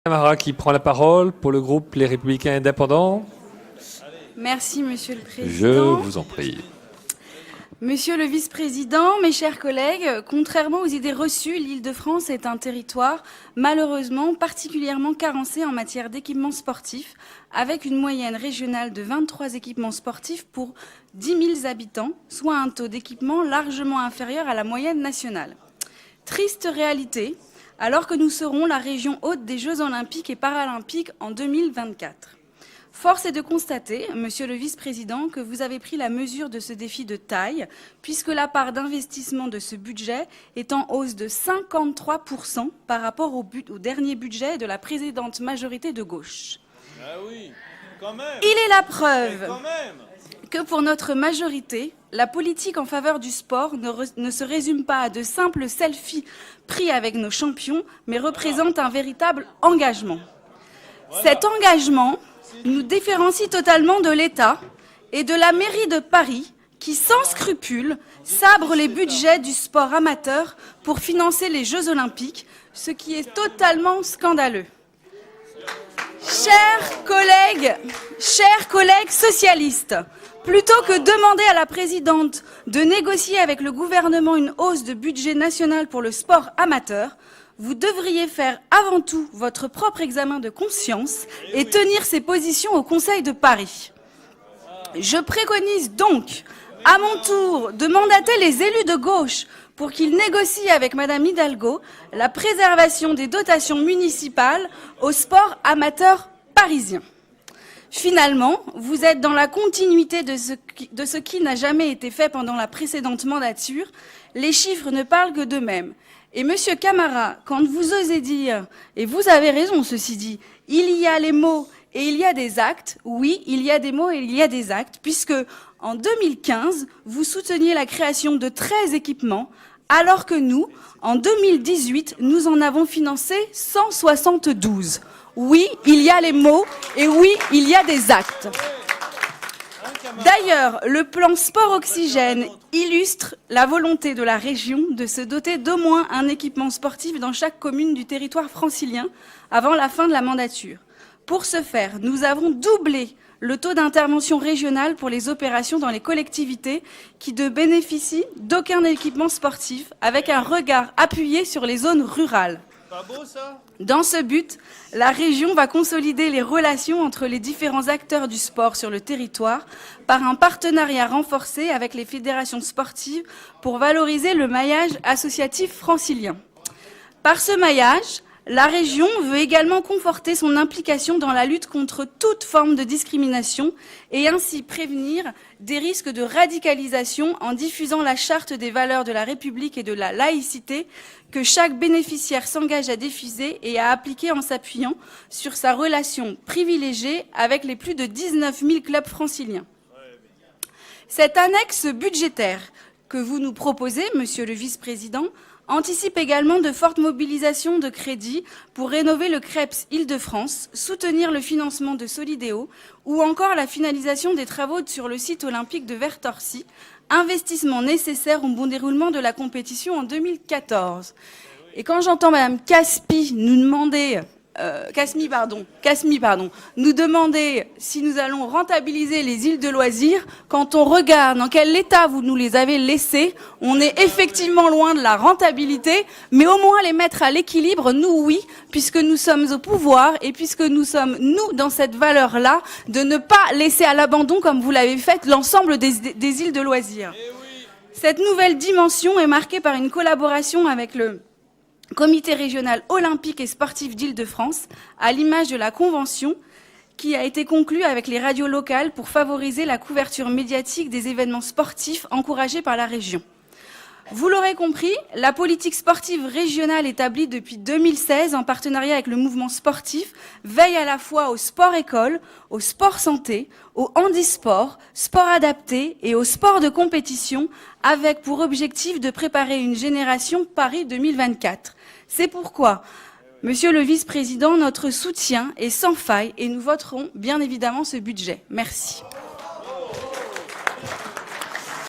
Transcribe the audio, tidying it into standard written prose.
Camara qui prend la parole pour le groupe Les Républicains Indépendants. Merci, Monsieur le Président. Je vous en prie. Monsieur le Vice-président, mes chers collègues, contrairement aux idées reçues, l'Île-de-France est un territoire malheureusement particulièrement carencé en matière d'équipements sportifs, avec une moyenne régionale de 23 équipements sportifs pour 10 000 habitants, soit un taux d'équipement largement inférieur à la moyenne nationale. Triste réalité, alors que nous serons la région hôte des Jeux olympiques et paralympiques en 2024. Force est de constater, Monsieur le Vice-président, que vous avez pris la mesure de ce défi de taille, puisque la part d'investissement de ce budget est en hausse de 53% par rapport au dernier budget de la précédente majorité de gauche. Ah oui, quand même. Il est la preuve Quand même. que pour notre majorité, la politique en faveur du sport ne se résume pas à de simples selfies pris avec nos champions, mais représente un véritable engagement. Cet engagement nous différencie totalement de l'État et de la mairie de Paris qui, sans scrupule, sabre les budgets du sport amateur pour financer les Jeux olympiques, ce qui est totalement scandaleux. Chers collègues socialistes, plutôt que demander à la présidente de négocier avec le gouvernement une hausse de budget national pour le sport amateur, vous devriez faire avant tout votre propre examen de conscience et tenir ces positions au Conseil de Paris. Je préconise donc, à mon tour, de mandater les élus de gauche pour qu'ils négocient avec Madame Hidalgo la préservation des dotations municipales au sport amateur parisien. Finalement, vous êtes dans la continuité de ce qui n'a jamais été fait pendant la précédente mandature. Les chiffres ne parlent que d'eux-mêmes. Et Monsieur Camara, quand vous osez dire, et vous avez raison ceci dit, il y a les mots et il y a des actes, oui, il y a des mots et il y a des actes, puisque en 2015, vous souteniez la création de 13 équipements, alors que nous, en 2018, nous en avons financé 172. Oui, il y a les mots et oui, il y a des actes. D'ailleurs, le plan Sport Oxygène illustre la volonté de la région de se doter d'au moins un équipement sportif dans chaque commune du territoire francilien avant la fin de la mandature. Pour ce faire, nous avons doublé le taux d'intervention régionale pour les opérations dans les collectivités qui ne bénéficient d'aucun équipement sportif, avec un regard appuyé sur les zones rurales. Pas beau ça ? Dans ce but, la région va consolider les relations entre les différents acteurs du sport sur le territoire par un partenariat renforcé avec les fédérations sportives pour valoriser le maillage associatif francilien. Par ce maillage, la région veut également conforter son implication dans la lutte contre toute forme de discrimination et ainsi prévenir des risques de radicalisation en diffusant la charte des valeurs de la République et de la laïcité que chaque bénéficiaire s'engage à diffuser et à appliquer en s'appuyant sur sa relation privilégiée avec les plus de 19 000 clubs franciliens. Cette annexe budgétaire que vous nous proposez, Monsieur le Vice-président, anticipe également de fortes mobilisations de crédits pour rénover le CREPS Île-de-France, soutenir le financement de Solidéo ou encore la finalisation des travaux sur le site olympique de Vertorcy, investissement nécessaire au bon déroulement de la compétition en 2014. Et quand j'entends Madame Casmi nous demander nous demander si nous allons rentabiliser les îles de loisirs, quand on regarde dans quel état vous nous les avez laissées, on est effectivement loin de la rentabilité, mais au moins les mettre à l'équilibre, nous oui, puisque nous sommes au pouvoir et puisque nous sommes, nous, dans cette valeur-là, de ne pas laisser à l'abandon, comme vous l'avez fait, l'ensemble des îles de loisirs. Cette nouvelle dimension est marquée par une collaboration avec le Comité régional olympique et sportif d'Île-de-France, à l'image de la convention qui a été conclue avec les radios locales pour favoriser la couverture médiatique des événements sportifs encouragés par la région. Vous l'aurez compris, la politique sportive régionale établie depuis 2016 en partenariat avec le mouvement sportif veille à la fois au sport-école, au sport-santé, au handisport, sport adapté et au sport de compétition, avec pour objectif de préparer une génération Paris 2024. C'est pourquoi, Monsieur le Vice-président, notre soutien est sans faille et nous voterons bien évidemment ce budget. Merci.